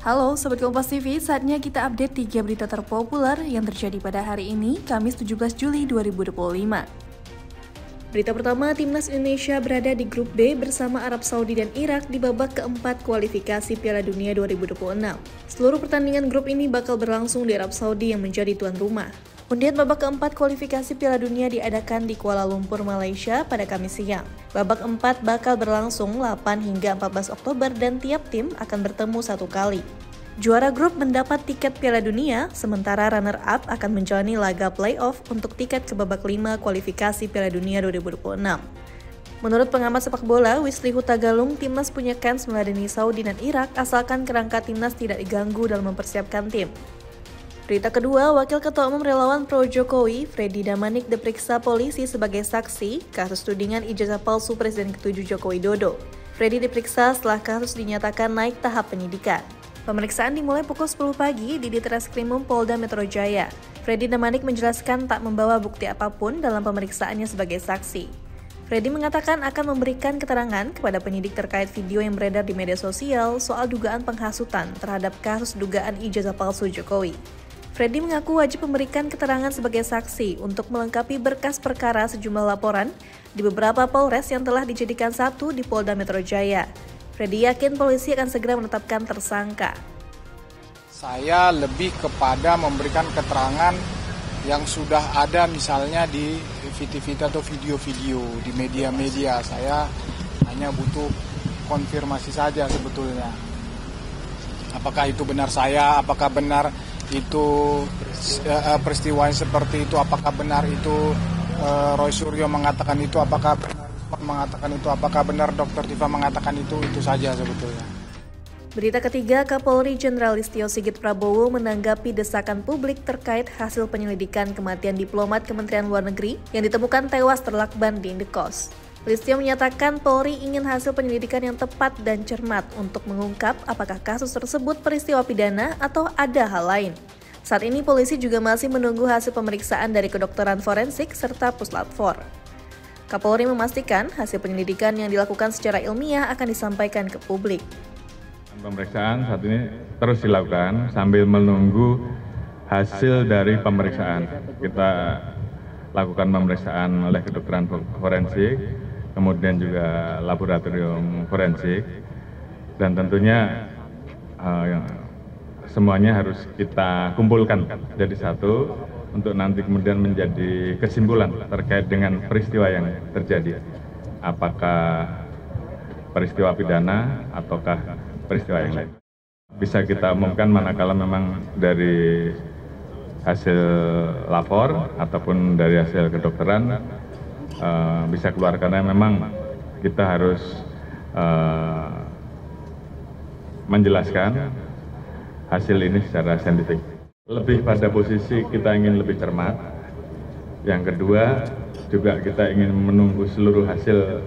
Halo Sobat Kompas TV, saatnya kita update 3 berita terpopuler yang terjadi pada hari ini, Kamis 17 Juli 2025. Berita pertama, Timnas Indonesia berada di grup B bersama Arab Saudi dan Irak di babak keempat kualifikasi Piala Dunia 2026. Seluruh pertandingan grup ini bakal berlangsung di Arab Saudi yang menjadi tuan rumah. Undian babak keempat kualifikasi Piala Dunia diadakan di Kuala Lumpur, Malaysia pada Kamis siang. Babak keempat bakal berlangsung 8 hingga 14 Oktober dan tiap tim akan bertemu satu kali. Juara grup mendapat tiket Piala Dunia, sementara runner-up akan menjalani laga playoff untuk tiket ke babak 5 kualifikasi Piala Dunia 2026. Menurut pengamat sepak bola, Wisli Huta Galung, timnas punya kans meladeni Saudi dan Irak asalkan kerangka timnas tidak diganggu dalam mempersiapkan tim. Berita kedua, Wakil Ketua Umum Relawan Pro Jokowi, Freddy Damanik diperiksa polisi sebagai saksi kasus tudingan ijazah palsu Presiden ke-7 Joko Widodo. Freddy diperiksa setelah kasus dinyatakan naik tahap penyidikan. Pemeriksaan dimulai pukul 10 pagi di Ditreskrimum Polda Metro Jaya. Freddy Damanik menjelaskan tak membawa bukti apapun dalam pemeriksaannya sebagai saksi. Freddy mengatakan akan memberikan keterangan kepada penyidik terkait video yang beredar di media sosial soal dugaan penghasutan terhadap kasus dugaan ijazah palsu Jokowi. Freddy mengaku wajib memberikan keterangan sebagai saksi untuk melengkapi berkas perkara sejumlah laporan di beberapa Polres yang telah dijadikan satu di Polda Metro Jaya. Freddy yakin polisi akan segera menetapkan tersangka. Saya lebih kepada memberikan keterangan yang sudah ada misalnya di TV atau video-video di media-media. Saya hanya butuh konfirmasi saja sebetulnya. Apakah itu benar saya, apakah benar itu peristiwa yang seperti itu, apakah benar itu Roy Suryo mengatakan itu, apakah benar mengatakan itu, apakah benar Dr. Tifa mengatakan itu saja sebetulnya. Berita ketiga, Kapolri Jenderal Listio Sigit Prabowo menanggapi desakan publik terkait hasil penyelidikan kematian diplomat Kementerian Luar Negeri yang ditemukan tewas terlakban di Indekos. Listio menyatakan Polri ingin hasil penyelidikan yang tepat dan cermat untuk mengungkap apakah kasus tersebut peristiwa pidana atau ada hal lain. Saat ini polisi juga masih menunggu hasil pemeriksaan dari kedokteran forensik serta Puslap 4. Kapolri memastikan hasil penyelidikan yang dilakukan secara ilmiah akan disampaikan ke publik. Pemeriksaan saat ini terus dilakukan sambil menunggu hasil dari pemeriksaan. Kita lakukan pemeriksaan oleh kedokteran forensik, kemudian juga laboratorium forensik, dan tentunya semuanya harus kita kumpulkan jadi satu untuk nanti kemudian menjadi kesimpulan terkait dengan peristiwa yang terjadi. Apakah peristiwa pidana ataukah peristiwa yang lain. Bisa kita umumkan manakala memang dari hasil lapor ataupun dari hasil kedokteran bisa keluar, karena memang kita harus menjelaskan hasil ini secara saintifik. Lebih pada posisi kita ingin lebih cermat. Yang kedua juga kita ingin menunggu seluruh hasil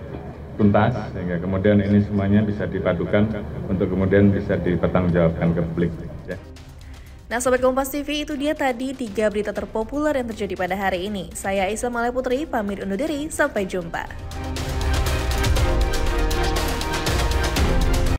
tuntas sehingga kemudian ini semuanya bisa dipadukan untuk kemudian bisa dipertanggungjawabkan ke publik. Nah Sobat Kompas TV, itu dia tadi 3 berita terpopuler yang terjadi pada hari ini. Saya Aisyah Malai Putri, pamit undur diri, sampai jumpa.